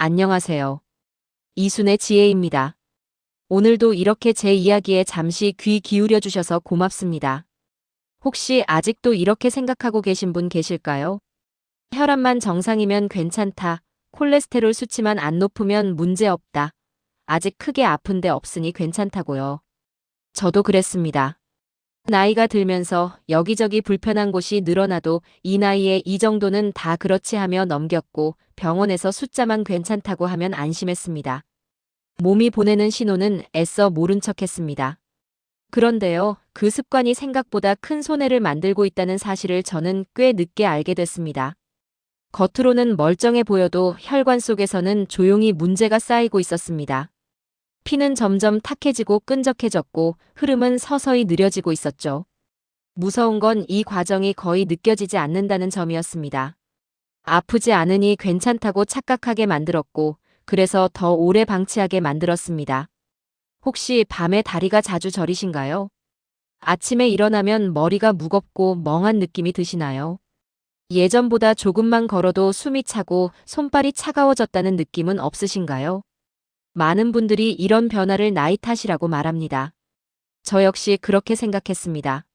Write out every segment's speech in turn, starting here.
안녕하세요. 이순의 지혜입니다. 오늘도 이렇게 제 이야기에 잠시 귀 기울여 주셔서 고맙습니다. 혹시 아직도 이렇게 생각하고 계신 분 계실까요? 혈압만 정상이면 괜찮다. 콜레스테롤 수치만 안 높으면 문제 없다. 아직 크게 아픈 데 없으니 괜찮다고요. 저도 그랬습니다. 나이가 들면서 여기저기 불편한 곳이 늘어나도 이 나이에 이 정도는 다 그렇지 하며 넘겼고 병원에서 숫자만 괜찮다고 하면 안심했습니다. 몸이 보내는 신호는 애써 모른 척했습니다. 그런데요, 그 습관이 생각보다 큰 손해를 만들고 있다는 사실을 저는 꽤 늦게 알게 됐습니다. 겉으로는 멀쩡해 보여도 혈관 속에서는 조용히 문제가 쌓이고 있었습니다. 피는 점점 탁해지고 끈적해졌고 흐름은 서서히 느려지고 있었죠. 무서운 건 이 과정이 거의 느껴지지 않는다는 점이었습니다. 아프지 않으니 괜찮다고 착각하게 만들었고, 그래서 더 오래 방치하게 만들었습니다. 혹시 밤에 다리가 자주 저리신가요? 아침에 일어나면 머리가 무겁고 멍한 느낌이 드시나요? 예전보다 조금만 걸어도 숨이 차고 손발이 차가워졌다는 느낌은 없으신가요? 많은 분들이 이런 변화를 나이 탓이라고 말합니다. 저 역시 그렇게 생각했습니다.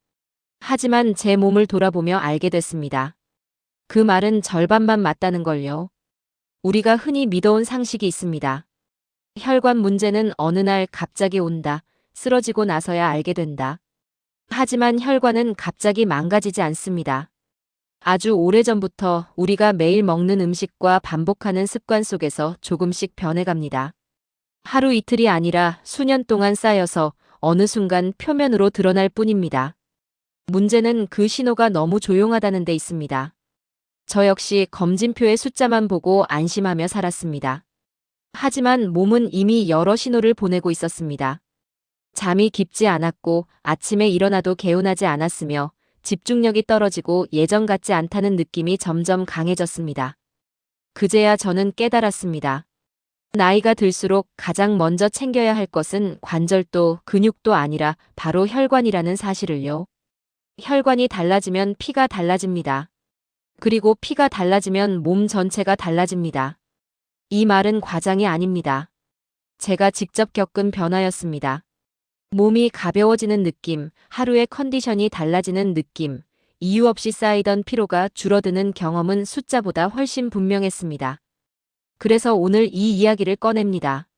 하지만 제 몸을 돌아보며 알게 됐습니다. 그 말은 절반만 맞다는 걸요. 우리가 흔히 믿어온 상식이 있습니다. 혈관 문제는 어느 날 갑자기 온다. 쓰러지고 나서야 알게 된다. 하지만 혈관은 갑자기 망가지지 않습니다. 아주 오래전부터 우리가 매일 먹는 음식과 반복하는 습관 속에서 조금씩 변해갑니다. 하루 이틀이 아니라 수년 동안 쌓여서 어느 순간 표면으로 드러날 뿐입니다. 문제는 그 신호가 너무 조용하다는 데 있습니다. 저 역시 검진표의 숫자만 보고 안심하며 살았습니다. 하지만 몸은 이미 여러 신호를 보내고 있었습니다. 잠이 깊지 않았고 아침에 일어나도 개운하지 않았으며 집중력이 떨어지고 예전 같지 않다는 느낌이 점점 강해졌습니다. 그제야 저는 깨달았습니다. 나이가 들수록 가장 먼저 챙겨야 할 것은 관절도 근육도 아니라 바로 혈관이라는 사실을요. 혈관이 달라지면 피가 달라집니다. 그리고 피가 달라지면 몸 전체가 달라집니다. 이 말은 과장이 아닙니다. 제가 직접 겪은 변화였습니다. 몸이 가벼워지는 느낌, 하루의 컨디션이 달라지는 느낌, 이유 없이 쌓이던 피로가 줄어드는 경험은 숫자보다 훨씬 분명했습니다. 그래서 오늘 이 이야기를 꺼냅니다.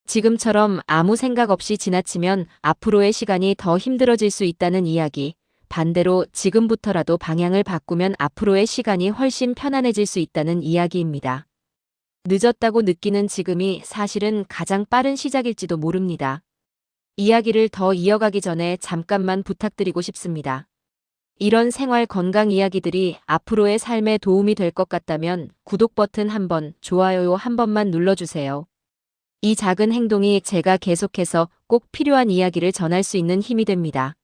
지금처럼 아무 생각 없이 지나치면 앞으로의 시간이 더 힘들어질 수 있다는 이야기, 반대로 지금부터라도 방향을 바꾸면 앞으로의 시간이 훨씬 편안해질 수 있다는 이야기입니다. 늦었다고 느끼는 지금이 사실은 가장 빠른 시작일지도 모릅니다. 이야기를 더 이어가기 전에 잠깐만 부탁드리고 싶습니다. 이런 생활 건강 이야기들이 앞으로의 삶에 도움이 될 것 같다면 구독 버튼 한번, 좋아요 한 번만 눌러주세요. 이 작은 행동이 제가 계속해서 꼭 필요한 이야기를 전할 수 있는 힘이 됩니다.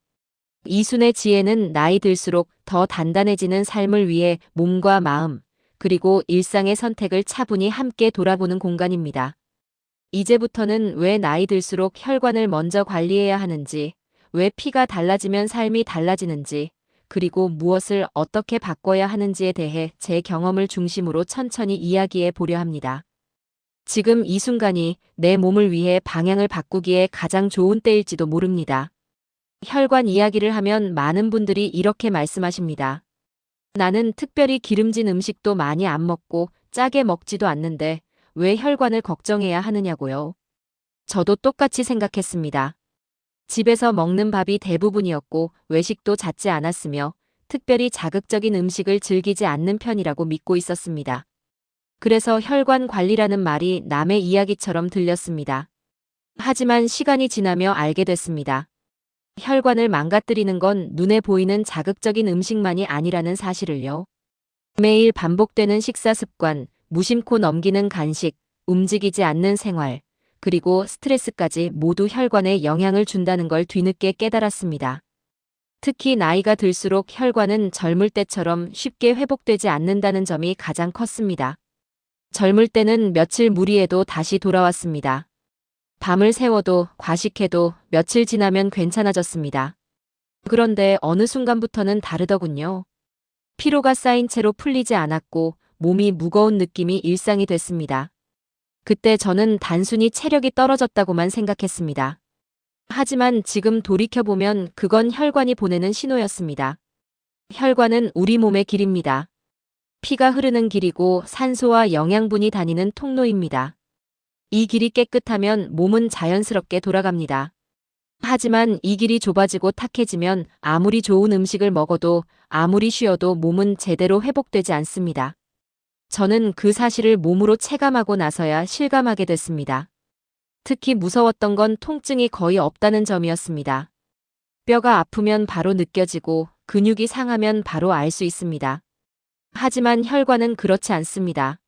이순의 지혜는 나이 들수록 더 단단해지는 삶을 위해 몸과 마음, 그리고 일상의 선택을 차분히 함께 돌아보는 공간입니다. 이제부터는 왜 나이 들수록 혈관을 먼저 관리해야 하는지, 왜 피가 달라지면 삶이 달라지는지, 그리고 무엇을 어떻게 바꿔야 하는지에 대해 제 경험을 중심으로 천천히 이야기해 보려 합니다. 지금 이 순간이 내 몸을 위해 방향을 바꾸기에 가장 좋은 때일지도 모릅니다. 혈관 이야기를 하면 많은 분들이 이렇게 말씀하십니다. 나는 특별히 기름진 음식도 많이 안 먹고 짜게 먹지도 않는데 왜 혈관을 걱정해야 하느냐고요. 저도 똑같이 생각했습니다. 집에서 먹는 밥이 대부분이었고 외식도 잦지 않았으며 특별히 자극적인 음식을 즐기지 않는 편이라고 믿고 있었습니다. 그래서 혈관 관리라는 말이 남의 이야기처럼 들렸습니다. 하지만 시간이 지나며 알게 됐습니다. 혈관을 망가뜨리는 건 눈에 보이는 자극적인 음식만이 아니라는 사실을요. 매일 반복되는 식사 습관, 무심코 넘기는 간식, 움직이지 않는 생활, 그리고 스트레스까지 모두 혈관에 영향을 준다는 걸 뒤늦게 깨달았습니다. 특히 나이가 들수록 혈관은 젊을 때처럼 쉽게 회복되지 않는다는 점이 가장 컸습니다. 젊을 때는 며칠 무리해도 다시 돌아왔습니다. 밤을 새워도 과식해도 며칠 지나면 괜찮아졌습니다. 그런데 어느 순간부터는 다르더군요. 피로가 쌓인 채로 풀리지 않았고 몸이 무거운 느낌이 일상이 됐습니다. 그때 저는 단순히 체력이 떨어졌다고만 생각했습니다. 하지만 지금 돌이켜보면 그건 혈관이 보내는 신호였습니다. 혈관은 우리 몸의 길입니다. 피가 흐르는 길이고 산소와 영양분이 다니는 통로입니다. 이 길이 깨끗하면 몸은 자연스럽게 돌아갑니다. 하지만 이 길이 좁아지고 탁해지면 아무리 좋은 음식을 먹어도 아무리 쉬어도 몸은 제대로 회복되지 않습니다. 저는 그 사실을 몸으로 체감하고 나서야 실감하게 됐습니다. 특히 무서웠던 건 통증이 거의 없다는 점이었습니다. 뼈가 아프면 바로 느껴지고 근육이 상하면 바로 알 수 있습니다. 하지만 혈관은 그렇지 않습니다.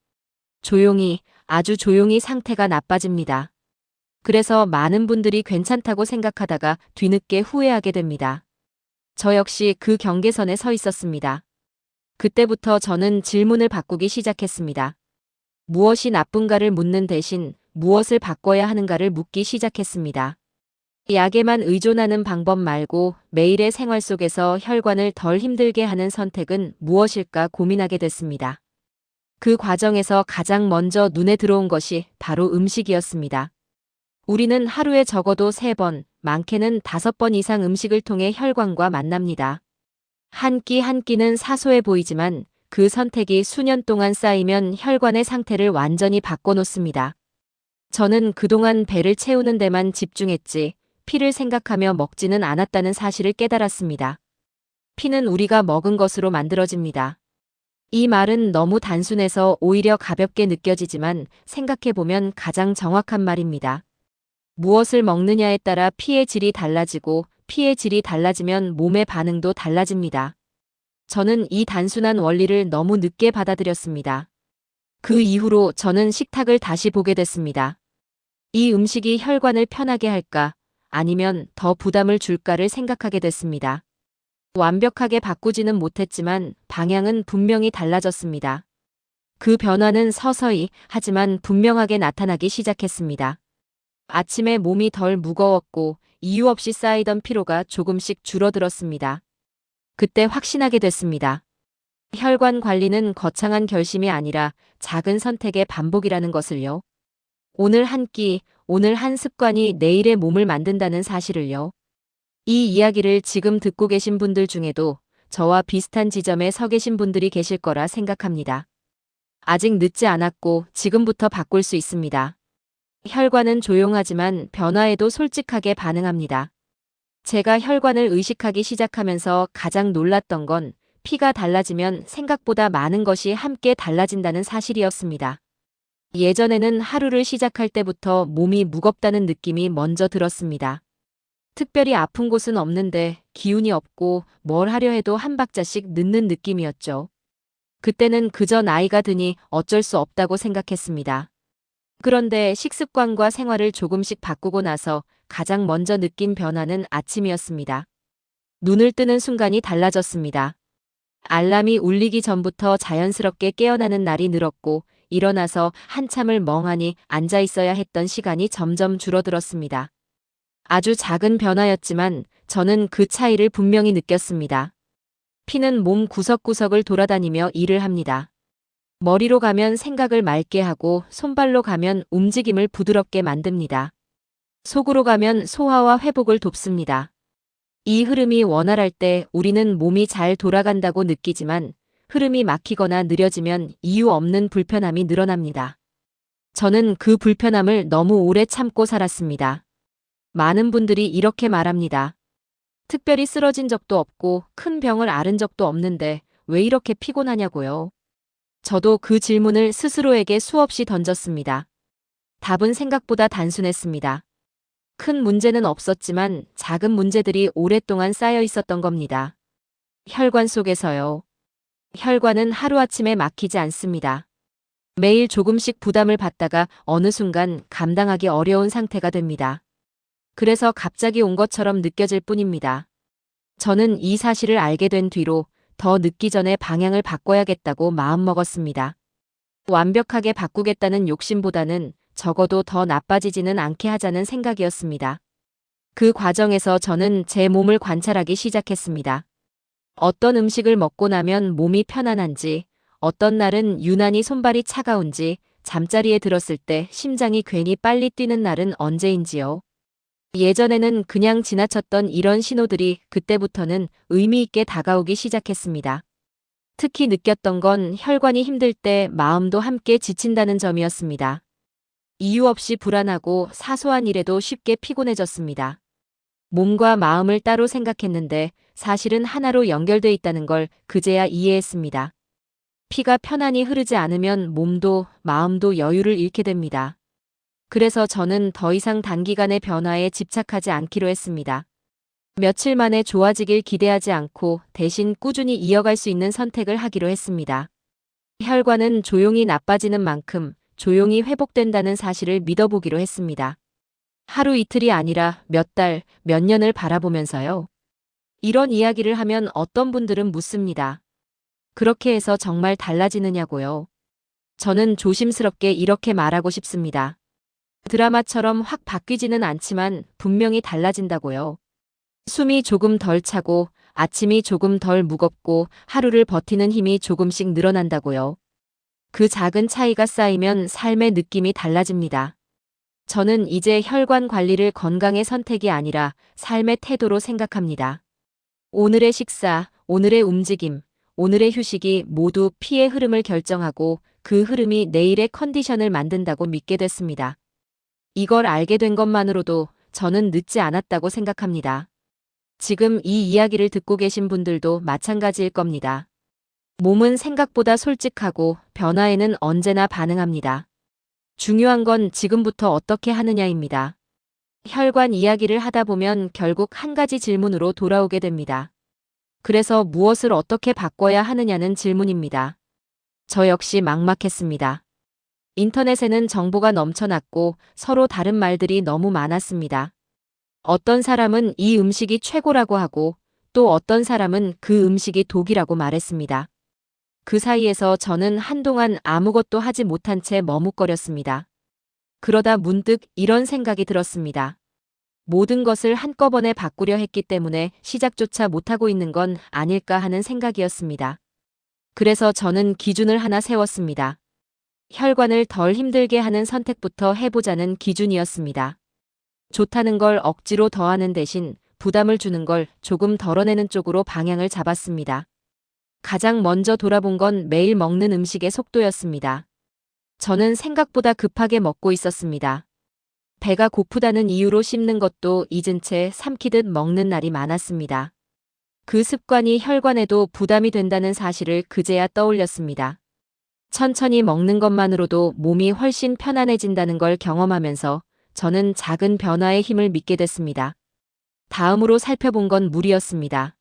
조용히, 아주 조용히 상태가 나빠집니다. 그래서 많은 분들이 괜찮다고 생각하다가 뒤늦게 후회하게 됩니다. 저 역시 그 경계선에 서 있었습니다. 그때부터 저는 질문을 바꾸기 시작했습니다. 무엇이 나쁜가를 묻는 대신 무엇을 바꿔야 하는가를 묻기 시작했습니다. 약에만 의존하는 방법 말고 매일의 생활 속에서 혈관을 덜 힘들게 하는 선택은 무엇일까 고민하게 됐습니다. 그 과정에서 가장 먼저 눈에 들어온 것이 바로 음식이었습니다. 우리는 하루에 적어도 3번, 많게는 5번 이상 음식을 통해 혈관과 만납니다. 한 끼 한 끼는 사소해 보이지만 그 선택이 수년 동안 쌓이면 혈관의 상태를 완전히 바꿔놓습니다. 저는 그동안 배를 채우는 데만 집중했지 피를 생각하며 먹지는 않았다는 사실을 깨달았습니다. 피는 우리가 먹은 것으로 만들어집니다. 이 말은 너무 단순해서 오히려 가볍게 느껴지지만 생각해보면 가장 정확한 말입니다. 무엇을 먹느냐에 따라 피의 질이 달라지고 피의 질이 달라지면 몸의 반응도 달라집니다. 저는 이 단순한 원리를 너무 늦게 받아들였습니다. 그 이후로 저는 식탁을 다시 보게 됐습니다. 이 음식이 혈관을 편하게 할까 아니면 더 부담을 줄까를 생각하게 됐습니다. 완벽하게 바꾸지는 못했지만 방향은 분명히 달라졌습니다. 그 변화는 서서히 하지만 분명하게 나타나기 시작했습니다. 아침에 몸이 덜 무거웠고 이유 없이 쌓이던 피로가 조금씩 줄어들었습니다. 그때 확신하게 됐습니다. 혈관 관리는 거창한 결심이 아니라 작은 선택의 반복이라는 것을요. 오늘 한 끼, 오늘 한 습관이 내일의 몸을 만든다는 사실을요. 이 이야기를 지금 듣고 계신 분들 중에도 저와 비슷한 지점에 서 계신 분들이 계실 거라 생각합니다. 아직 늦지 않았고 지금부터 바꿀 수 있습니다. 혈관은 조용하지만 변화에도 솔직하게 반응합니다. 제가 혈관을 의식하기 시작하면서 가장 놀랐던 건 피가 달라지면 생각보다 많은 것이 함께 달라진다는 사실이었습니다. 예전에는 하루를 시작할 때부터 몸이 무겁다는 느낌이 먼저 들었습니다. 특별히 아픈 곳은 없는데 기운이 없고 뭘 하려 해도 한 박자씩 늦는 느낌이었죠. 그때는 그저 나이가 드니 어쩔 수 없다고 생각했습니다. 그런데 식습관과 생활을 조금씩 바꾸고 나서 가장 먼저 느낀 변화는 아침이었습니다. 눈을 뜨는 순간이 달라졌습니다. 알람이 울리기 전부터 자연스럽게 깨어나는 날이 늘었고 일어나서 한참을 멍하니 앉아 있어야 했던 시간이 점점 줄어들었습니다. 아주 작은 변화였지만 저는 그 차이를 분명히 느꼈습니다. 피는 몸 구석구석을 돌아다니며 일을 합니다. 머리로 가면 생각을 맑게 하고 손발로 가면 움직임을 부드럽게 만듭니다. 속으로 가면 소화와 회복을 돕습니다. 이 흐름이 원활할 때 우리는 몸이 잘 돌아간다고 느끼지만 흐름이 막히거나 느려지면 이유 없는 불편함이 늘어납니다. 저는 그 불편함을 너무 오래 참고 살았습니다. 많은 분들이 이렇게 말합니다. 특별히 쓰러진 적도 없고 큰 병을 앓은 적도 없는데 왜 이렇게 피곤하냐고요. 저도 그 질문을 스스로에게 수없이 던졌습니다. 답은 생각보다 단순했습니다. 큰 문제는 없었지만 작은 문제들이 오랫동안 쌓여 있었던 겁니다. 혈관 속에서요. 혈관은 하루아침에 막히지 않습니다. 매일 조금씩 부담을 받다가 어느 순간 감당하기 어려운 상태가 됩니다. 그래서 갑자기 온 것처럼 느껴질 뿐입니다. 저는 이 사실을 알게 된 뒤로 더 늦기 전에 방향을 바꿔야겠다고 마음먹었습니다. 완벽하게 바꾸겠다는 욕심보다는 적어도 더 나빠지지는 않게 하자는 생각이었습니다. 그 과정에서 저는 제 몸을 관찰하기 시작했습니다. 어떤 음식을 먹고 나면 몸이 편안한지, 어떤 날은 유난히 손발이 차가운지, 잠자리에 들었을 때 심장이 괜히 빨리 뛰는 날은 언제인지요? 예전에는 그냥 지나쳤던 이런 신호들이 그때부터는 의미 있게 다가오기 시작했습니다. 특히 느꼈던 건 혈관이 힘들 때 마음도 함께 지친다는 점이었습니다. 이유 없이 불안하고 사소한 일에도 쉽게 피곤해졌습니다. 몸과 마음을 따로 생각했는데 사실은 하나로 연결돼 있다는 걸 그제야 이해했습니다. 피가 편안히 흐르지 않으면 몸도 마음도 여유를 잃게 됩니다. 그래서 저는 더 이상 단기간의 변화에 집착하지 않기로 했습니다. 며칠 만에 좋아지길 기대하지 않고 대신 꾸준히 이어갈 수 있는 선택을 하기로 했습니다. 혈관은 조용히 나빠지는 만큼 조용히 회복된다는 사실을 믿어보기로 했습니다. 하루 이틀이 아니라 몇 달, 몇 년을 바라보면서요. 이런 이야기를 하면 어떤 분들은 묻습니다. 그렇게 해서 정말 달라지느냐고요. 저는 조심스럽게 이렇게 말하고 싶습니다. 드라마처럼 확 바뀌지는 않지만 분명히 달라진다고요. 숨이 조금 덜 차고 아침이 조금 덜 무겁고 하루를 버티는 힘이 조금씩 늘어난다고요. 그 작은 차이가 쌓이면 삶의 느낌이 달라집니다. 저는 이제 혈관 관리를 건강의 선택이 아니라 삶의 태도로 생각합니다. 오늘의 식사, 오늘의 움직임, 오늘의 휴식이 모두 피의 흐름을 결정하고 그 흐름이 내일의 컨디션을 만든다고 믿게 됐습니다. 이걸 알게 된 것만으로도 저는 늦지 않았다고 생각합니다. 지금 이 이야기를 듣고 계신 분들도 마찬가지일 겁니다. 몸은 생각보다 솔직하고 변화에는 언제나 반응합니다. 중요한 건 지금부터 어떻게 하느냐입니다. 혈관 이야기를 하다 보면 결국 한 가지 질문으로 돌아오게 됩니다. 그래서 무엇을 어떻게 바꿔야 하느냐는 질문입니다. 저 역시 막막했습니다. 인터넷에는 정보가 넘쳐났고 서로 다른 말들이 너무 많았습니다. 어떤 사람은 이 음식이 최고라고 하고 또 어떤 사람은 그 음식이 독이라고 말했습니다. 그 사이에서 저는 한동안 아무것도 하지 못한 채 머뭇거렸습니다. 그러다 문득 이런 생각이 들었습니다. 모든 것을 한꺼번에 바꾸려 했기 때문에 시작조차 못하고 있는 건 아닐까 하는 생각이었습니다. 그래서 저는 기준을 하나 세웠습니다. 혈관을 덜 힘들게 하는 선택부터 해보자는 기준이었습니다. 좋다는 걸 억지로 더하는 대신 부담을 주는 걸 조금 덜어내는 쪽으로 방향을 잡았습니다. 가장 먼저 돌아본 건 매일 먹는 음식의 속도였습니다. 저는 생각보다 급하게 먹고 있었습니다. 배가 고프다는 이유로 씹는 것도 잊은 채 삼키듯 먹는 날이 많았습니다. 그 습관이 혈관에도 부담이 된다는 사실을 그제야 떠올렸습니다. 천천히 먹는 것만으로도 몸이 훨씬 편안해진다는 걸 경험하면서 저는 작은 변화의 힘을 믿게 됐습니다. 다음으로 살펴본 건 물이었습니다.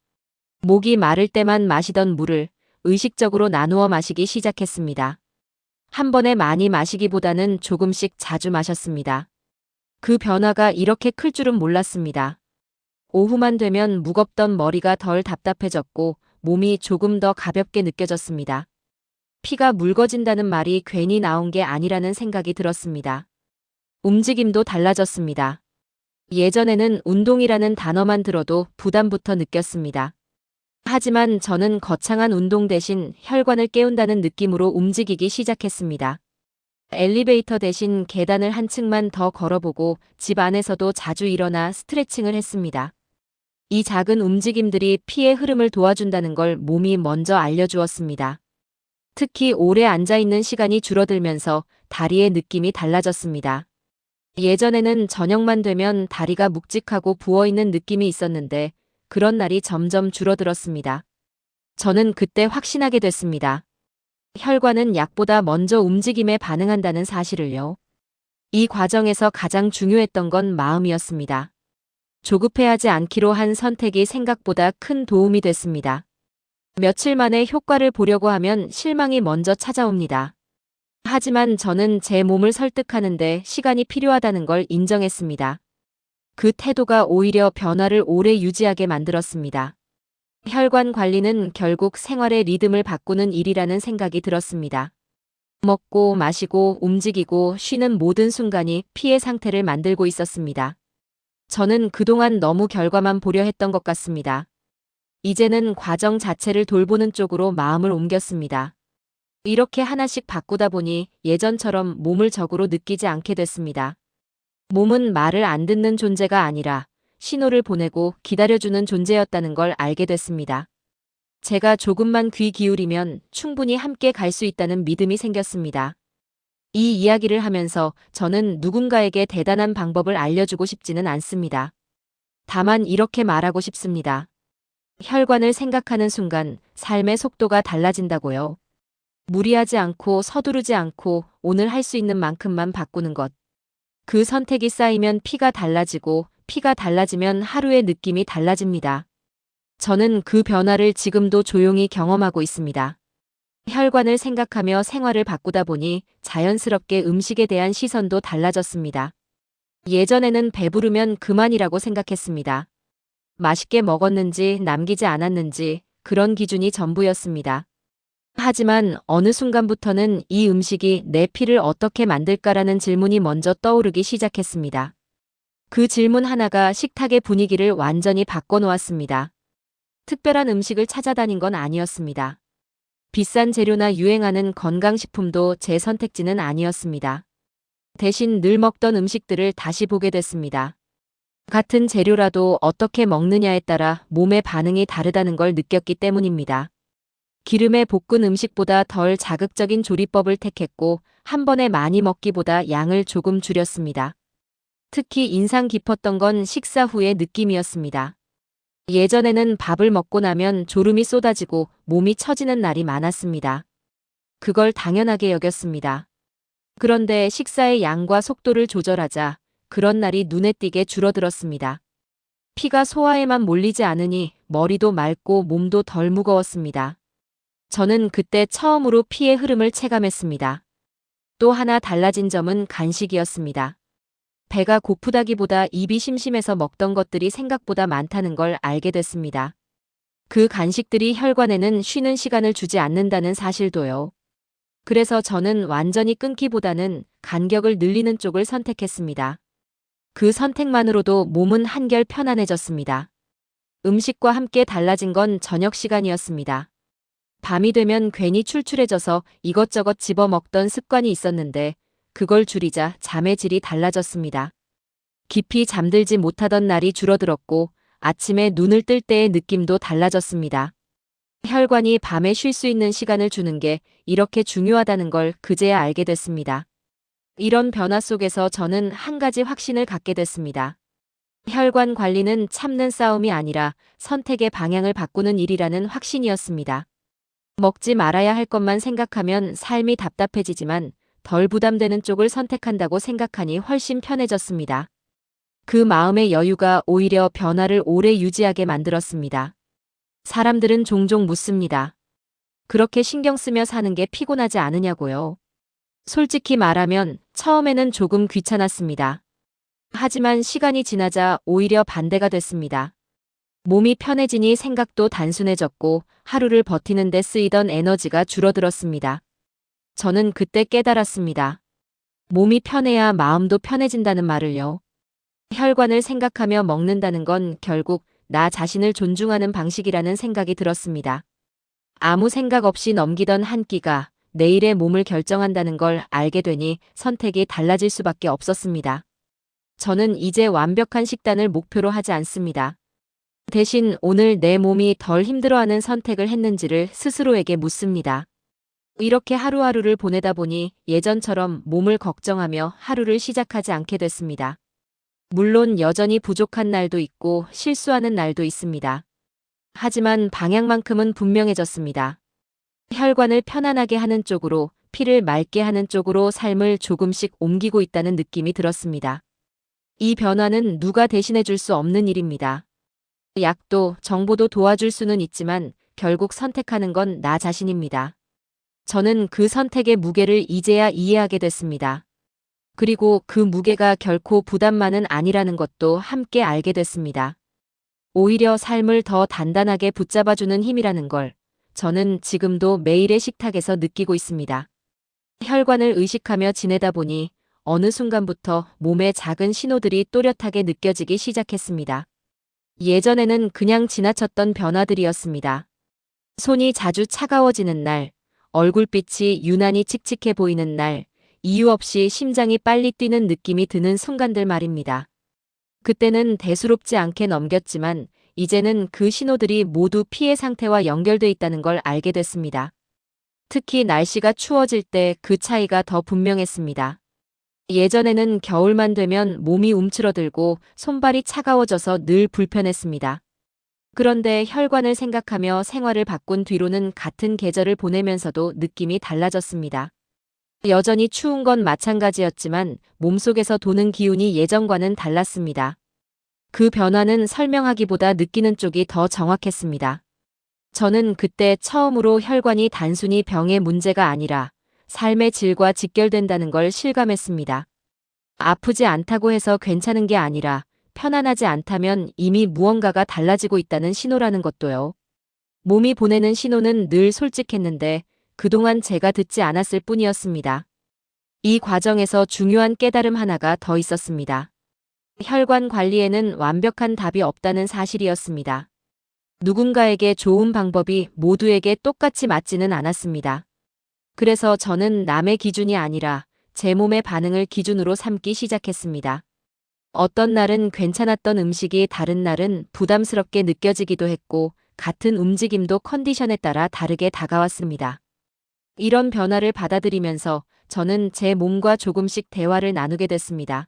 목이 마를 때만 마시던 물을 의식적으로 나누어 마시기 시작했습니다. 한 번에 많이 마시기보다는 조금씩 자주 마셨습니다. 그 변화가 이렇게 클 줄은 몰랐습니다. 오후만 되면 무겁던 머리가 덜 답답해졌고 몸이 조금 더 가볍게 느껴졌습니다. 피가 묽어진다는 말이 괜히 나온 게 아니라는 생각이 들었습니다. 움직임도 달라졌습니다. 예전에는 운동이라는 단어만 들어도 부담부터 느꼈습니다. 하지만 저는 거창한 운동 대신 혈관을 깨운다는 느낌으로 움직이기 시작했습니다. 엘리베이터 대신 계단을 한 층만 더 걸어보고 집 안에서도 자주 일어나 스트레칭을 했습니다. 이 작은 움직임들이 피의 흐름을 도와준다는 걸 몸이 먼저 알려주었습니다. 특히 오래 앉아있는 시간이 줄어들면서 다리의 느낌이 달라졌습니다. 예전에는 저녁만 되면 다리가 묵직하고 부어있는 느낌이 있었는데 그런 날이 점점 줄어들었습니다. 저는 그때 확신하게 됐습니다. 혈관은 약보다 먼저 움직임에 반응한다는 사실을요. 이 과정에서 가장 중요했던 건 마음이었습니다. 조급해하지 않기로 한 선택이 생각보다 큰 도움이 됐습니다. 며칠 만에 효과를 보려고 하면 실망이 먼저 찾아옵니다. 하지만 저는 제 몸을 설득하는데 시간이 필요하다는 걸 인정했습니다. 그 태도가 오히려 변화를 오래 유지하게 만들었습니다. 혈관 관리는 결국 생활의 리듬을 바꾸는 일이라는 생각이 들었습니다. 먹고 마시고 움직이고 쉬는 모든 순간이 피의 상태를 만들고 있었습니다. 저는 그동안 너무 결과만 보려 했던 것 같습니다. 이제는 과정 자체를 돌보는 쪽으로 마음을 옮겼습니다. 이렇게 하나씩 바꾸다 보니 예전처럼 몸을 적으로 느끼지 않게 됐습니다. 몸은 말을 안 듣는 존재가 아니라 신호를 보내고 기다려주는 존재였다는 걸 알게 됐습니다. 제가 조금만 귀 기울이면 충분히 함께 갈 수 있다는 믿음이 생겼습니다. 이 이야기를 하면서 저는 누군가에게 대단한 방법을 알려주고 싶지는 않습니다. 다만 이렇게 말하고 싶습니다. 혈관을 생각하는 순간 삶의 속도가 달라진다고요. 무리하지 않고 서두르지 않고 오늘 할 수 있는 만큼만 바꾸는 것. 그 선택이 쌓이면 피가 달라지고 피가 달라지면 하루의 느낌이 달라집니다. 저는 그 변화를 지금도 조용히 경험하고 있습니다. 혈관을 생각하며 생활을 바꾸다 보니 자연스럽게 음식에 대한 시선도 달라졌습니다. 예전에는 배부르면 그만이라고 생각했습니다. 맛있게 먹었는지 남기지 않았는지 그런 기준이 전부였습니다. 하지만 어느 순간부터는 이 음식이 내 피를 어떻게 만들까라는 질문이 먼저 떠오르기 시작했습니다. 그 질문 하나가 식탁의 분위기를 완전히 바꿔놓았습니다. 특별한 음식을 찾아다닌 건 아니었습니다. 비싼 재료나 유행하는 건강식품도 제 선택지는 아니었습니다. 대신 늘 먹던 음식들을 다시 보게 됐습니다. 같은 재료라도 어떻게 먹느냐에 따라 몸의 반응이 다르다는 걸 느꼈기 때문입니다. 기름에 볶은 음식보다 덜 자극적인 조리법을 택했고 한 번에 많이 먹기보다 양을 조금 줄였습니다. 특히 인상 깊었던 건 식사 후의 느낌이었습니다. 예전에는 밥을 먹고 나면 졸음이 쏟아지고 몸이 처지는 날이 많았습니다. 그걸 당연하게 여겼습니다. 그런데 식사의 양과 속도를 조절하자 그런 날이 눈에 띄게 줄어들었습니다. 피가 소화에만 몰리지 않으니 머리도 맑고 몸도 덜 무거웠습니다. 저는 그때 처음으로 피의 흐름을 체감했습니다. 또 하나 달라진 점은 간식이었습니다. 배가 고프다기보다 입이 심심해서 먹던 것들이 생각보다 많다는 걸 알게 됐습니다. 그 간식들이 혈관에는 쉬는 시간을 주지 않는다는 사실도요. 그래서 저는 완전히 끊기보다는 간격을 늘리는 쪽을 선택했습니다. 그 선택만으로도 몸은 한결 편안해졌습니다. 음식과 함께 달라진 건 저녁 시간이었습니다. 밤이 되면 괜히 출출해져서 이것저것 집어먹던 습관이 있었는데 그걸 줄이자 잠의 질이 달라졌습니다. 깊이 잠들지 못하던 날이 줄어들었고 아침에 눈을 뜰 때의 느낌도 달라졌습니다. 혈관이 밤에 쉴 수 있는 시간을 주는 게 이렇게 중요하다는 걸 그제야 알게 됐습니다. 이런 변화 속에서 저는 한 가지 확신을 갖게 됐습니다. 혈관 관리는 참는 싸움이 아니라 선택의 방향을 바꾸는 일이라는 확신이었습니다. 먹지 말아야 할 것만 생각하면 삶이 답답해지지만 덜 부담되는 쪽을 선택한다고 생각하니 훨씬 편해졌습니다. 그 마음의 여유가 오히려 변화를 오래 유지하게 만들었습니다. 사람들은 종종 묻습니다. 그렇게 신경 쓰며 사는 게 피곤하지 않으냐고요. 솔직히 말하면 처음에는 조금 귀찮았습니다. 하지만 시간이 지나자 오히려 반대가 됐습니다. 몸이 편해지니 생각도 단순해졌고 하루를 버티는 데 쓰이던 에너지가 줄어들었습니다. 저는 그때 깨달았습니다. 몸이 편해야 마음도 편해진다는 말을요. 혈관을 생각하며 먹는다는 건 결국 나 자신을 존중하는 방식이라는 생각이 들었습니다. 아무 생각 없이 넘기던 한 끼가 내일의 몸을 결정한다는 걸 알게 되니 선택이 달라질 수밖에 없었습니다. 저는 이제 완벽한 식단을 목표로 하지 않습니다. 대신 오늘 내 몸이 덜 힘들어하는 선택을 했는지를 스스로에게 묻습니다. 이렇게 하루하루를 보내다 보니 예전처럼 몸을 걱정하며 하루를 시작하지 않게 됐습니다. 물론 여전히 부족한 날도 있고 실수하는 날도 있습니다. 하지만 방향만큼은 분명해졌습니다. 혈관을 편안하게 하는 쪽으로, 피를 맑게 하는 쪽으로 삶을 조금씩 옮기고 있다는 느낌이 들었습니다. 이 변화는 누가 대신해 줄 수 없는 일입니다. 약도, 정보도 도와줄 수는 있지만 결국 선택하는 건 나 자신입니다. 저는 그 선택의 무게를 이제야 이해하게 됐습니다. 그리고 그 무게가 결코 부담만은 아니라는 것도 함께 알게 됐습니다. 오히려 삶을 더 단단하게 붙잡아주는 힘이라는 걸 저는 지금도 매일의 식탁에서 느끼고 있습니다. 혈관을 의식하며 지내다 보니 어느 순간부터 몸의 작은 신호들이 또렷하게 느껴지기 시작했습니다. 예전에는 그냥 지나쳤던 변화들이었습니다. 손이 자주 차가워지는 날, 얼굴빛이 유난히 칙칙해 보이는 날, 이유 없이 심장이 빨리 뛰는 느낌이 드는 순간들 말입니다. 그때는 대수롭지 않게 넘겼지만 이제는 그 신호들이 모두 피해 상태와 연결돼 있다는 걸 알게 됐습니다. 특히 날씨가 추워질 때 그 차이가 더 분명했습니다. 예전에는 겨울만 되면 몸이 움츠러들고 손발이 차가워져서 늘 불편했습니다. 그런데 혈관을 생각하며 생활을 바꾼 뒤로는 같은 계절을 보내면서도 느낌이 달라졌습니다. 여전히 추운 건 마찬가지였지만 몸속에서 도는 기운이 예전과는 달랐습니다. 그 변화는 설명하기보다 느끼는 쪽이 더 정확했습니다. 저는 그때 처음으로 혈관이 단순히 병의 문제가 아니라 삶의 질과 직결된다는 걸 실감했습니다. 아프지 않다고 해서 괜찮은 게 아니라 편안하지 않다면 이미 무언가가 달라지고 있다는 신호라는 것도요. 몸이 보내는 신호는 늘 솔직했는데 그동안 제가 듣지 않았을 뿐이었습니다. 이 과정에서 중요한 깨달음 하나가 더 있었습니다. 혈관 관리에는 완벽한 답이 없다는 사실이었습니다. 누군가에게 좋은 방법이 모두에게 똑같이 맞지는 않았습니다. 그래서 저는 남의 기준이 아니라 제 몸의 반응을 기준으로 삼기 시작했습니다. 어떤 날은 괜찮았던 음식이 다른 날은 부담스럽게 느껴지기도 했고 같은 움직임도 컨디션에 따라 다르게 다가왔습니다. 이런 변화를 받아들이면서 저는 제 몸과 조금씩 대화를 나누게 됐습니다.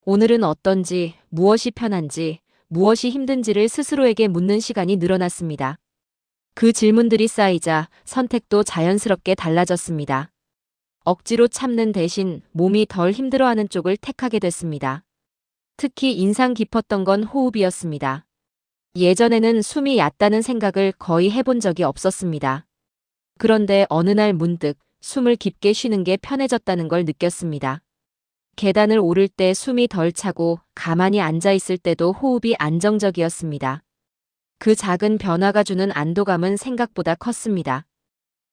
오늘은 어떤지, 무엇이 편한지, 무엇이 힘든지를 스스로에게 묻는 시간이 늘어났습니다. 그 질문들이 쌓이자 선택도 자연스럽게 달라졌습니다. 억지로 참는 대신 몸이 덜 힘들어하는 쪽을 택하게 됐습니다. 특히 인상 깊었던 건 호흡이었습니다. 예전에는 숨이 얕다는 생각을 거의 해본 적이 없었습니다. 그런데 어느 날 문득 숨을 깊게 쉬는 게 편해졌다는 걸 느꼈습니다. 계단을 오를 때 숨이 덜 차고 가만히 앉아 있을 때도 호흡이 안정적이었습니다. 그 작은 변화가 주는 안도감은 생각보다 컸습니다.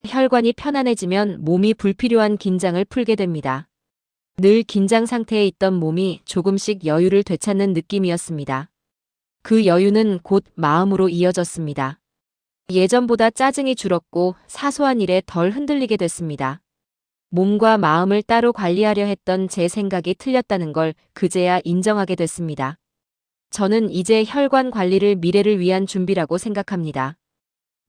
혈관이 편안해지면 몸이 불필요한 긴장을 풀게 됩니다. 늘 긴장 상태에 있던 몸이 조금씩 여유를 되찾는 느낌이었습니다. 그 여유는 곧 마음으로 이어졌습니다. 예전보다 짜증이 줄었고 사소한 일에 덜 흔들리게 됐습니다. 몸과 마음을 따로 관리하려 했던 제 생각이 틀렸다는 걸 그제야 인정하게 됐습니다. 저는 이제 혈관 관리를 미래를 위한 준비라고 생각합니다.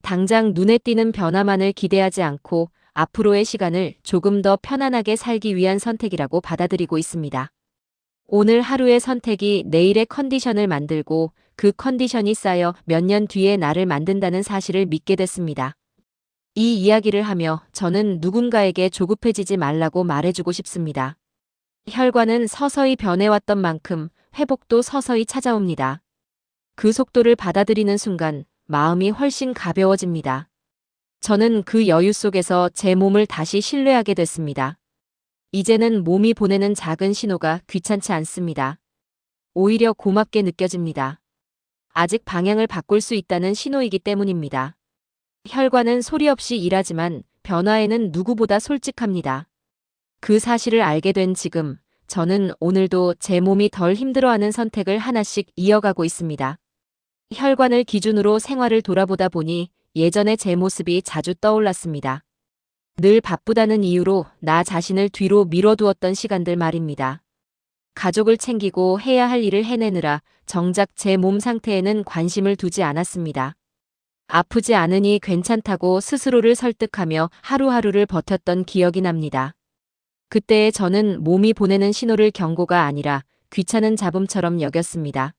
당장 눈에 띄는 변화만을 기대하지 않고 앞으로의 시간을 조금 더 편안하게 살기 위한 선택이라고 받아들이고 있습니다. 오늘 하루의 선택이 내일의 컨디션을 만들고 그 컨디션이 쌓여 몇 년 뒤에 나를 만든다는 사실을 믿게 됐습니다. 이 이야기를 하며 저는 누군가에게 조급해지지 말라고 말해주고 싶습니다. 혈관은 서서히 변해왔던 만큼 회복도 서서히 찾아옵니다. 그 속도를 받아들이는 순간 마음이 훨씬 가벼워집니다. 저는 그 여유 속에서 제 몸을 다시 신뢰하게 됐습니다. 이제는 몸이 보내는 작은 신호가 귀찮지 않습니다. 오히려 고맙게 느껴집니다. 아직 방향을 바꿀 수 있다는 신호이기 때문입니다. 혈관은 소리 없이 일하지만 변화에는 누구보다 솔직합니다. 그 사실을 알게 된 지금, 저는 오늘도 제 몸이 덜 힘들어하는 선택을 하나씩 이어가고 있습니다. 혈관을 기준으로 생활을 돌아보다 보니 예전의 제 모습이 자주 떠올랐습니다. 늘 바쁘다는 이유로 나 자신을 뒤로 미뤄두었던 시간들 말입니다. 가족을 챙기고 해야 할 일을 해내느라 정작 제 몸 상태에는 관심을 두지 않았습니다. 아프지 않으니 괜찮다고 스스로를 설득하며 하루하루를 버텼던 기억이 납니다. 그때의 저는 몸이 보내는 신호를 경고가 아니라 귀찮은 잡음처럼 여겼습니다.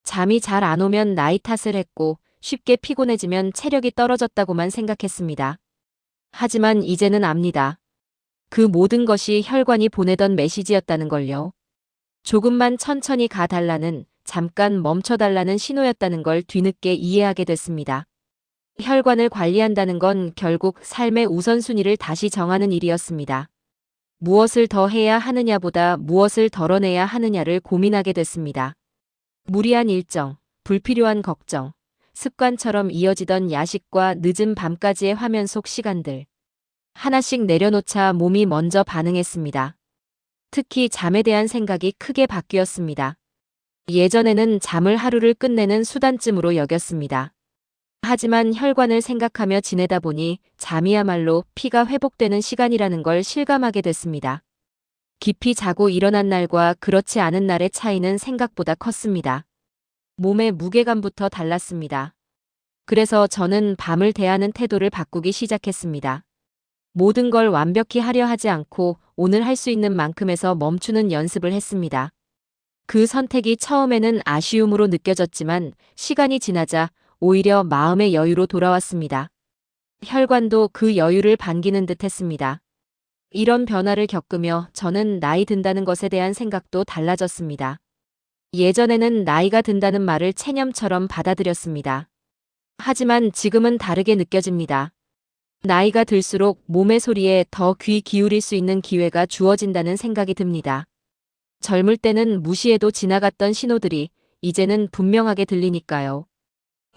잠이 잘 안 오면 나이 탓을 했고 쉽게 피곤해지면 체력이 떨어졌다고만 생각했습니다. 하지만 이제는 압니다. 그 모든 것이 혈관이 보내던 메시지였다는 걸요. 조금만 천천히 가달라는, 잠깐 멈춰달라는 신호였다는 걸 뒤늦게 이해하게 됐습니다. 혈관을 관리한다는 건 결국 삶의 우선순위를 다시 정하는 일이었습니다. 무엇을 더 해야 하느냐보다 무엇을 덜어내야 하느냐를 고민하게 됐습니다. 무리한 일정, 불필요한 걱정, 습관처럼 이어지던 야식과 늦은 밤까지의 화면 속 시간들. 하나씩 내려놓자 몸이 먼저 반응했습니다. 특히 잠에 대한 생각이 크게 바뀌었습니다. 예전에는 잠을 하루를 끝내는 수단쯤으로 여겼습니다. 하지만 혈관을 생각하며 지내다 보니 잠이야말로 피가 회복되는 시간이라는 걸 실감하게 됐습니다. 깊이 자고 일어난 날과 그렇지 않은 날의 차이는 생각보다 컸습니다. 몸의 무게감부터 달랐습니다. 그래서 저는 밤을 대하는 태도를 바꾸기 시작했습니다. 모든 걸 완벽히 하려 하지 않고 오늘 할 수 있는 만큼에서 멈추는 연습을 했습니다. 그 선택이 처음에는 아쉬움으로 느껴졌지만 시간이 지나자 오히려 마음의 여유로 돌아왔습니다. 혈관도 그 여유를 반기는 듯 했습니다. 이런 변화를 겪으며 저는 나이 든다는 것에 대한 생각도 달라졌습니다. 예전에는 나이가 든다는 말을 체념처럼 받아들였습니다. 하지만 지금은 다르게 느껴집니다. 나이가 들수록 몸의 소리에 더 귀 기울일 수 있는 기회가 주어진다는 생각이 듭니다. 젊을 때는 무시해도 지나갔던 신호들이 이제는 분명하게 들리니까요.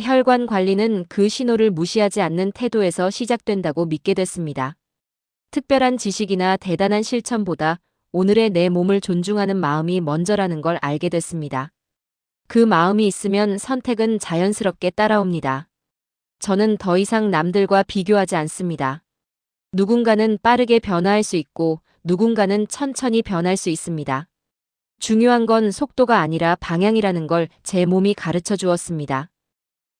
혈관 관리는 그 신호를 무시하지 않는 태도에서 시작된다고 믿게 됐습니다. 특별한 지식이나 대단한 실천보다 오늘의 내 몸을 존중하는 마음이 먼저라는 걸 알게 됐습니다. 그 마음이 있으면 선택은 자연스럽게 따라옵니다. 저는 더 이상 남들과 비교하지 않습니다. 누군가는 빠르게 변화할 수 있고 누군가는 천천히 변할 수 있습니다. 중요한 건 속도가 아니라 방향이라는 걸 제 몸이 가르쳐 주었습니다.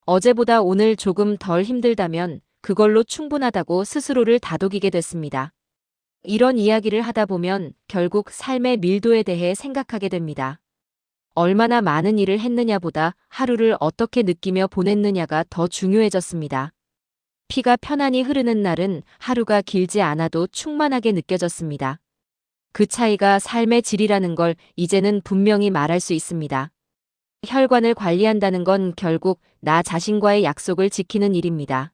어제보다 오늘 조금 덜 힘들다면 그걸로 충분하다고 스스로를 다독이게 됐습니다. 이런 이야기를 하다 보면 결국 삶의 밀도에 대해 생각하게 됩니다. 얼마나 많은 일을 했느냐보다 하루를 어떻게 느끼며 보냈느냐가 더 중요해졌습니다. 피가 편안히 흐르는 날은 하루가 길지 않아도 충만하게 느껴졌습니다. 그 차이가 삶의 질이라는 걸 이제는 분명히 말할 수 있습니다. 혈관을 관리한다는 건 결국 나 자신과의 약속을 지키는 일입니다.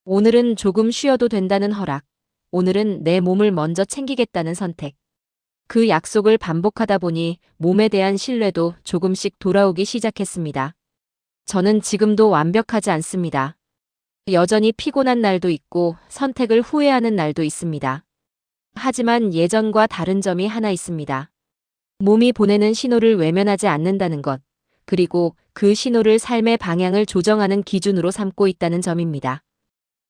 오늘은 조금 쉬어도 된다는 허락, 오늘은 내 몸을 먼저 챙기겠다는 선택. 그 약속을 반복하다 보니 몸에 대한 신뢰도 조금씩 돌아오기 시작했습니다. 저는 지금도 완벽하지 않습니다. 여전히 피곤한 날도 있고 선택을 후회하는 날도 있습니다. 하지만 예전과 다른 점이 하나 있습니다. 몸이 보내는 신호를 외면하지 않는다는 것, 그리고 그 신호를 삶의 방향을 조정하는 기준으로 삼고 있다는 점입니다.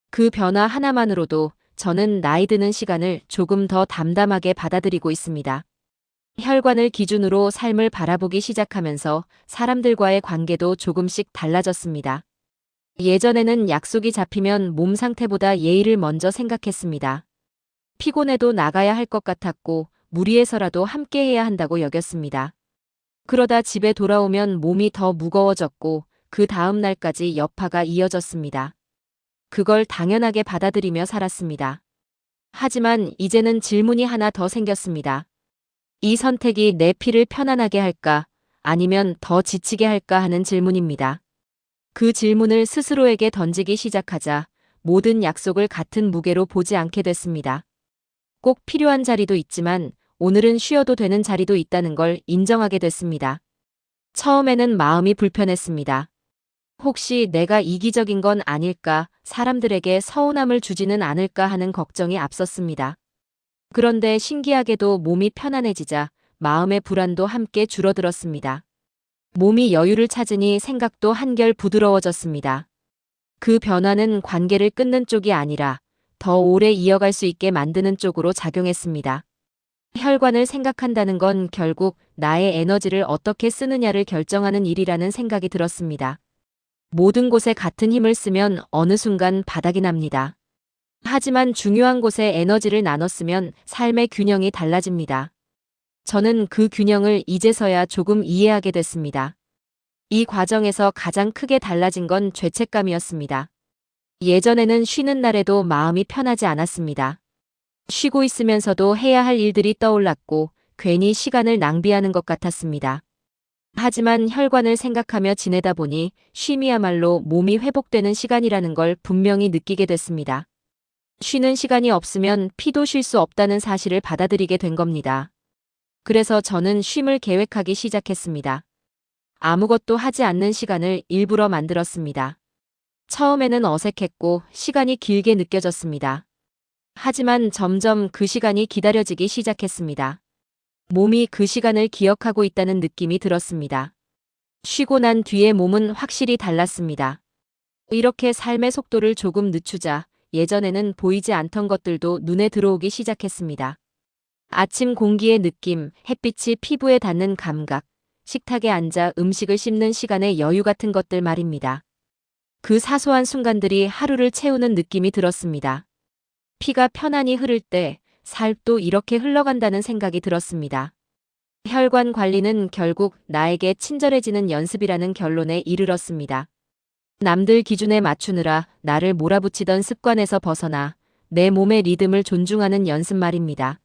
그 변화 하나만으로도 저는 나이 드는 시간을 조금 더 담담하게 받아들이고 있습니다. 혈관을 기준으로 삶을 바라보기 시작하면서 사람들과의 관계도 조금씩 달라졌습니다. 예전에는 약속이 잡히면 몸 상태보다 예의를 먼저 생각했습니다. 피곤해도 나가야 할 것 같았고 무리해서라도 함께해야 한다고 여겼습니다. 그러다 집에 돌아오면 몸이 더 무거워졌고 그 다음 날까지 여파가 이어졌습니다. 그걸 당연하게 받아들이며 살았습니다. 하지만 이제는 질문이 하나 더 생겼습니다. 이 선택이 내 피를 편안하게 할까, 아니면 더 지치게 할까 하는 질문입니다. 그 질문을 스스로에게 던지기 시작하자 모든 약속을 같은 무게로 보지 않게 됐습니다. 꼭 필요한 자리도 있지만 오늘은 쉬어도 되는 자리도 있다는 걸 인정하게 됐습니다. 처음에는 마음이 불편했습니다. 혹시 내가 이기적인 건 아닐까, 사람들에게 서운함을 주지는 않을까 하는 걱정이 앞섰습니다. 그런데 신기하게도 몸이 편안해지자 마음의 불안도 함께 줄어들었습니다. 몸이 여유를 찾으니 생각도 한결 부드러워졌습니다. 그 변화는 관계를 끊는 쪽이 아니라 더 오래 이어갈 수 있게 만드는 쪽으로 작용했습니다. 혈관을 생각한다는 건 결국 나의 에너지를 어떻게 쓰느냐를 결정하는 일이라는 생각이 들었습니다. 모든 곳에 같은 힘을 쓰면 어느 순간 바닥이 납니다. 하지만 중요한 곳에 에너지를 나눠 쓰면 삶의 균형이 달라집니다. 저는 그 균형을 이제서야 조금 이해하게 됐습니다. 이 과정에서 가장 크게 달라진 건 죄책감이었습니다. 예전에는 쉬는 날에도 마음이 편하지 않았습니다. 쉬고 있으면서도 해야 할 일들이 떠올랐고 괜히 시간을 낭비하는 것 같았습니다. 하지만 혈관을 생각하며 지내다 보니 쉼이야말로 몸이 회복되는 시간이라는 걸 분명히 느끼게 됐습니다. 쉬는 시간이 없으면 피도 쉴 수 없다는 사실을 받아들이게 된 겁니다. 그래서 저는 쉼을 계획하기 시작했습니다. 아무것도 하지 않는 시간을 일부러 만들었습니다. 처음에는 어색했고 시간이 길게 느껴졌습니다. 하지만 점점 그 시간이 기다려지기 시작했습니다. 몸이 그 시간을 기억하고 있다는 느낌이 들었습니다. 쉬고 난 뒤에 몸은 확실히 달랐습니다. 이렇게 삶의 속도를 조금 늦추자 예전에는 보이지 않던 것들도 눈에 들어오기 시작했습니다. 아침 공기의 느낌, 햇빛이 피부에 닿는 감각, 식탁에 앉아 음식을 씹는 시간의 여유 같은 것들 말입니다. 그 사소한 순간들이 하루를 채우는 느낌이 들었습니다. 피가 편안히 흐를 때 삶도 이렇게 흘러간다는 생각이 들었습니다. 혈관 관리는 결국 나에게 친절해지는 연습이라는 결론에 이르렀습니다. 남들 기준에 맞추느라 나를 몰아붙이던 습관에서 벗어나 내 몸의 리듬을 존중하는 연습 말입니다.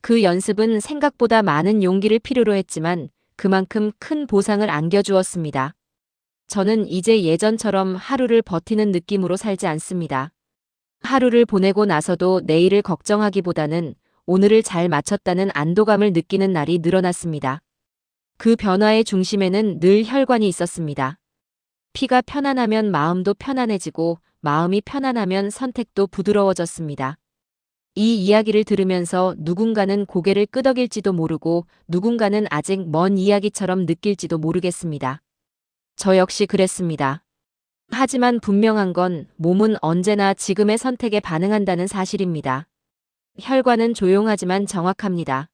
그 연습은 생각보다 많은 용기를 필요로 했지만 그만큼 큰 보상을 안겨주었습니다. 저는 이제 예전처럼 하루를 버티는 느낌으로 살지 않습니다. 하루를 보내고 나서도 내일을 걱정하기보다는 오늘을 잘 마쳤다는 안도감을 느끼는 날이 늘어났습니다. 그 변화의 중심에는 늘 혈관이 있었습니다. 피가 편안하면 마음도 편안해지고 마음이 편안하면 선택도 부드러워졌습니다. 이 이야기를 들으면서 누군가는 고개를 끄덕일지도 모르고 누군가는 아직 먼 이야기처럼 느낄지도 모르겠습니다. 저 역시 그랬습니다. 하지만 분명한 건 몸은 언제나 지금의 선택에 반응한다는 사실입니다. 혈관은 조용하지만 정확합니다.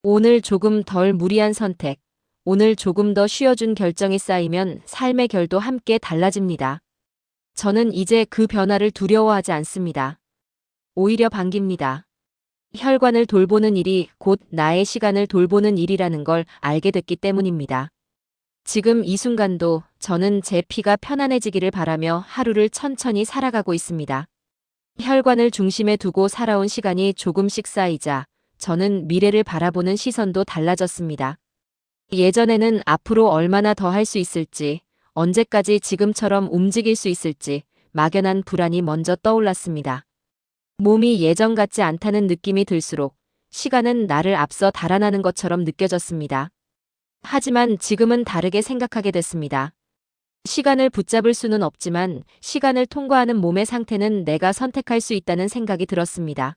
오늘 조금 덜 무리한 선택, 오늘 조금 더 쉬어준 결정이 쌓이면 삶의 결도 함께 달라집니다. 저는 이제 그 변화를 두려워하지 않습니다. 오히려 반깁니다. 혈관을 돌보는 일이 곧 나의 시간을 돌보는 일이라는 걸 알게 됐기 때문입니다. 지금 이 순간도 저는 제 피가 편안해지기를 바라며 하루를 천천히 살아가고 있습니다. 혈관을 중심에 두고 살아온 시간이 조금씩 쌓이자 저는 미래를 바라보는 시선도 달라졌습니다. 예전에는 앞으로 얼마나 더 할 수 있을지, 언제까지 지금처럼 움직일 수 있을지 막연한 불안이 먼저 떠올랐습니다. 몸이 예전 같지 않다는 느낌이 들수록 시간은 나를 앞서 달아나는 것처럼 느껴졌습니다. 하지만 지금은 다르게 생각하게 됐습니다. 시간을 붙잡을 수는 없지만 시간을 통과하는 몸의 상태는 내가 선택할 수 있다는 생각이 들었습니다.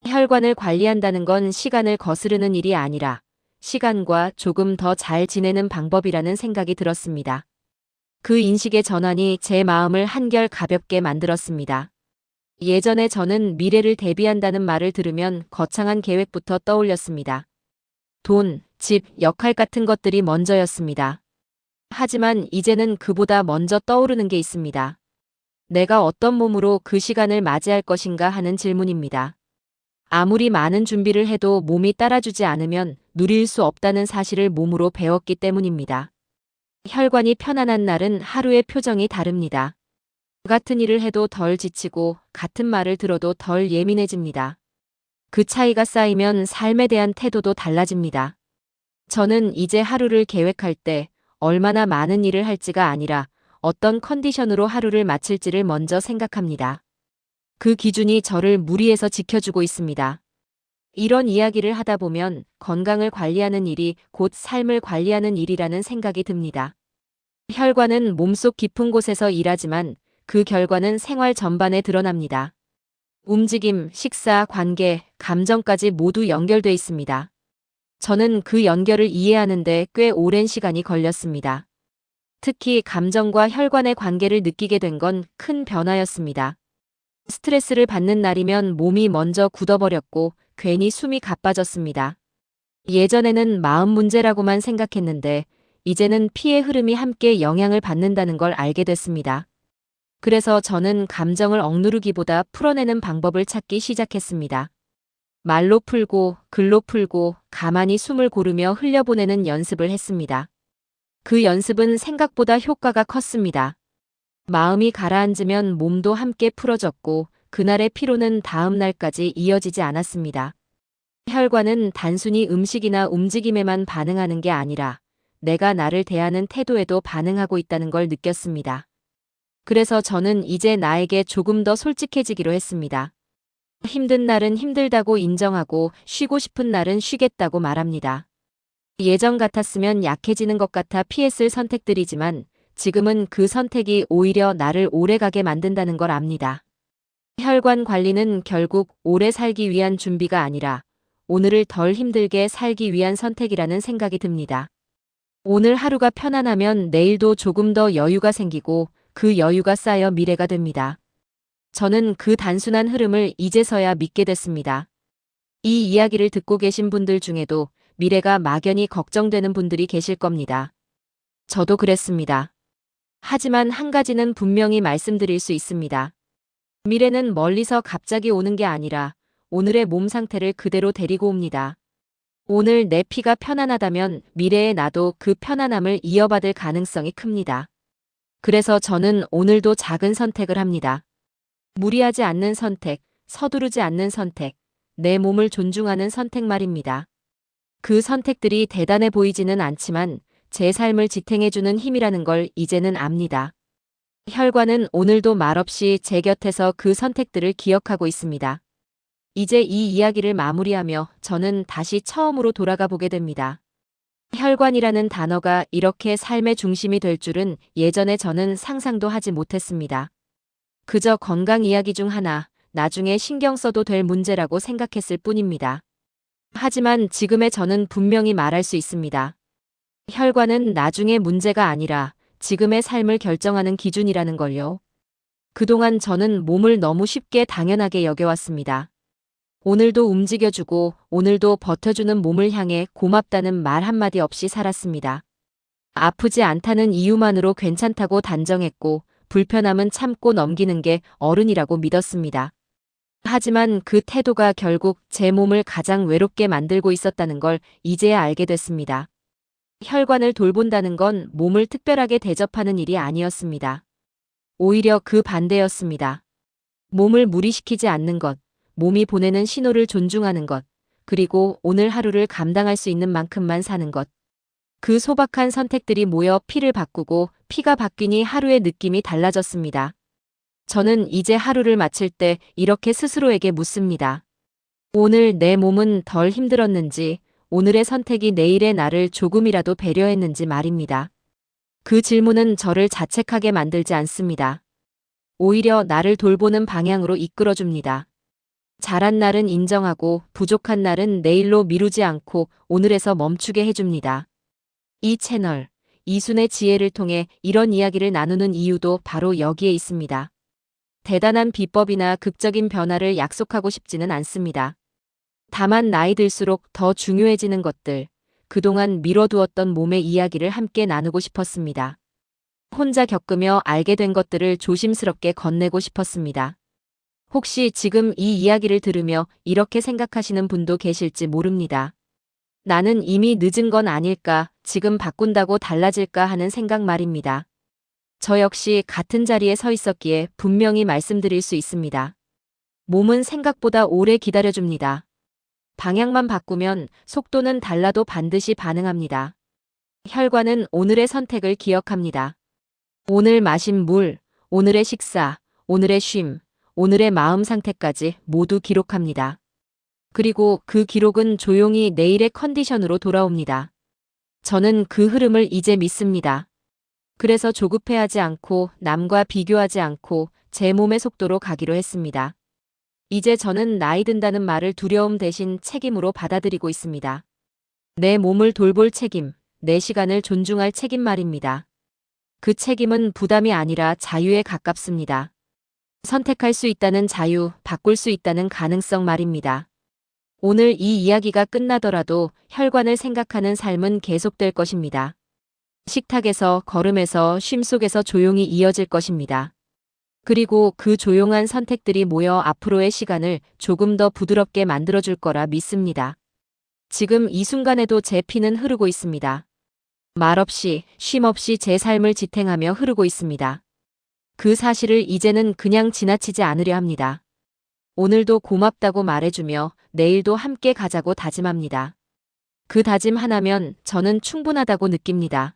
혈관을 관리한다는 건 시간을 거스르는 일이 아니라 시간과 조금 더 잘 지내는 방법이라는 생각이 들었습니다. 그 인식의 전환이 제 마음을 한결 가볍게 만들었습니다. 예전에 저는 미래를 대비한다는 말을 들으면 거창한 계획부터 떠올렸습니다. 돈, 집, 역할 같은 것들이 먼저였습니다. 하지만 이제는 그보다 먼저 떠오르는 게 있습니다. 내가 어떤 몸으로 그 시간을 맞이할 것인가 하는 질문입니다. 아무리 많은 준비를 해도 몸이 따라주지 않으면 누릴 수 없다는 사실을 몸으로 배웠기 때문입니다. 혈관이 편안한 날은 하루의 표정이 다릅니다. 같은 일을 해도 덜 지치고 같은 말을 들어도 덜 예민해집니다. 그 차이가 쌓이면 삶에 대한 태도도 달라집니다. 저는 이제 하루를 계획할 때 얼마나 많은 일을 할지가 아니라 어떤 컨디션으로 하루를 마칠지를 먼저 생각합니다. 그 기준이 저를 무리해서 지켜주고 있습니다. 이런 이야기를 하다 보면 건강을 관리하는 일이 곧 삶을 관리하는 일이라는 생각이 듭니다. 혈관은 몸속 깊은 곳에서 일하지만 그 결과는 생활 전반에 드러납니다. 움직임, 식사, 관계, 감정까지 모두 연결돼 있습니다. 저는 그 연결을 이해하는데 꽤 오랜 시간이 걸렸습니다. 특히 감정과 혈관의 관계를 느끼게 된 건 큰 변화였습니다. 스트레스를 받는 날이면 몸이 먼저 굳어버렸고 괜히 숨이 가빠졌습니다. 예전에는 마음 문제라고만 생각했는데 이제는 피의 흐름이 함께 영향을 받는다는 걸 알게 됐습니다. 그래서 저는 감정을 억누르기보다 풀어내는 방법을 찾기 시작했습니다. 말로 풀고 글로 풀고 가만히 숨을 고르며 흘려보내는 연습을 했습니다. 그 연습은 생각보다 효과가 컸습니다. 마음이 가라앉으면 몸도 함께 풀어졌고 그날의 피로는 다음 날까지 이어지지 않았습니다. 혈관은 단순히 음식이나 움직임에만 반응하는 게 아니라 내가 나를 대하는 태도에도 반응하고 있다는 걸 느꼈습니다. 그래서 저는 이제 나에게 조금 더 솔직해지기로 했습니다. 힘든 날은 힘들다고 인정하고 쉬고 싶은 날은 쉬겠다고 말합니다. 예전 같았으면 약해지는 것 같아 피했을 선택들이지만 지금은 그 선택이 오히려 나를 오래가게 만든다는 걸 압니다. 혈관 관리는 결국 오래 살기 위한 준비가 아니라 오늘을 덜 힘들게 살기 위한 선택이라는 생각이 듭니다. 오늘 하루가 편안하면 내일도 조금 더 여유가 생기고 그 여유가 쌓여 미래가 됩니다. 저는 그 단순한 흐름을 이제서야 믿게 됐습니다. 이 이야기를 듣고 계신 분들 중에도 미래가 막연히 걱정되는 분들이 계실 겁니다. 저도 그랬습니다. 하지만 한 가지는 분명히 말씀드릴 수 있습니다. 미래는 멀리서 갑자기 오는 게 아니라 오늘의 몸 상태를 그대로 데리고 옵니다. 오늘 내 피가 편안하다면 미래의 나도 그 편안함을 이어받을 가능성이 큽니다. 그래서 저는 오늘도 작은 선택을 합니다. 무리하지 않는 선택, 서두르지 않는 선택, 내 몸을 존중하는 선택 말입니다. 그 선택들이 대단해 보이지는 않지만 제 삶을 지탱해주는 힘이라는 걸 이제는 압니다. 혈관은 오늘도 말없이 제 곁에서 그 선택들을 기억하고 있습니다. 이제 이 이야기를 마무리하며 저는 다시 처음으로 돌아가 보게 됩니다. 혈관이라는 단어가 이렇게 삶의 중심이 될 줄은 예전에 저는 상상도 하지 못했습니다. 그저 건강 이야기 중 하나, 나중에 신경 써도 될 문제라고 생각했을 뿐입니다. 하지만 지금의 저는 분명히 말할 수 있습니다. 혈관은 나중에 문제가 아니라 지금의 삶을 결정하는 기준이라는 걸요. 그동안 저는 몸을 너무 쉽게 당연하게 여겨왔습니다. 오늘도 움직여주고 오늘도 버텨주는 몸을 향해 고맙다는 말 한마디 없이 살았습니다. 아프지 않다는 이유만으로 괜찮다고 단정했고 불편함은 참고 넘기는 게 어른이라고 믿었습니다. 하지만 그 태도가 결국 제 몸을 가장 외롭게 만들고 있었다는 걸 이제야 알게 됐습니다. 혈관을 돌본다는 건 몸을 특별하게 대접하는 일이 아니었습니다. 오히려 그 반대였습니다. 몸을 무리시키지 않는 것, 몸이 보내는 신호를 존중하는 것, 그리고 오늘 하루를 감당할 수 있는 만큼만 사는 것. 그 소박한 선택들이 모여 피를 바꾸고 피가 바뀌니 하루의 느낌이 달라졌습니다. 저는 이제 하루를 마칠 때 이렇게 스스로에게 묻습니다. 오늘 내 몸은 덜 힘들었는지, 오늘의 선택이 내일의 나를 조금이라도 배려했는지 말입니다. 그 질문은 저를 자책하게 만들지 않습니다. 오히려 나를 돌보는 방향으로 이끌어줍니다. 잘한 날은 인정하고 부족한 날은 내일로 미루지 않고 오늘에서 멈추게 해줍니다. 이 채널, 이순의 지혜를 통해 이런 이야기를 나누는 이유도 바로 여기에 있습니다. 대단한 비법이나 극적인 변화를 약속하고 싶지는 않습니다. 다만 나이 들수록 더 중요해지는 것들, 그동안 미뤄두었던 몸의 이야기를 함께 나누고 싶었습니다. 혼자 겪으며 알게 된 것들을 조심스럽게 건네고 싶었습니다. 혹시 지금 이 이야기를 들으며 이렇게 생각하시는 분도 계실지 모릅니다. 나는 이미 늦은 건 아닐까, 지금 바꾼다고 달라질까 하는 생각 말입니다. 저 역시 같은 자리에 서 있었기에 분명히 말씀드릴 수 있습니다. 몸은 생각보다 오래 기다려줍니다. 방향만 바꾸면 속도는 달라도 반드시 반응합니다. 혈관은 오늘의 선택을 기억합니다. 오늘 마신 물, 오늘의 식사, 오늘의 쉼, 오늘의 마음 상태까지 모두 기록합니다. 그리고 그 기록은 조용히 내일의 컨디션으로 돌아옵니다. 저는 그 흐름을 이제 믿습니다. 그래서 조급해하지 않고 남과 비교하지 않고 제 몸의 속도로 가기로 했습니다. 이제 저는 나이 든다는 말을 두려움 대신 책임으로 받아들이고 있습니다. 내 몸을 돌볼 책임, 내 시간을 존중할 책임 말입니다. 그 책임은 부담이 아니라 자유에 가깝습니다. 선택할 수 있다는 자유, 바꿀 수 있다는 가능성 말입니다. 오늘 이 이야기가 끝나더라도 혈관을 생각하는 삶은 계속될 것입니다. 식탁에서, 걸음에서, 쉼 속에서 조용히 이어질 것입니다. 그리고 그 조용한 선택들이 모여 앞으로의 시간을 조금 더 부드럽게 만들어줄 거라 믿습니다. 지금 이 순간에도 제 피는 흐르고 있습니다. 말없이, 쉼 없이 제 삶을 지탱하며 흐르고 있습니다. 그 사실을 이제는 그냥 지나치지 않으려 합니다. 오늘도 고맙다고 말해주며 내일도 함께 가자고 다짐합니다. 그 다짐 하나면 저는 충분하다고 느낍니다.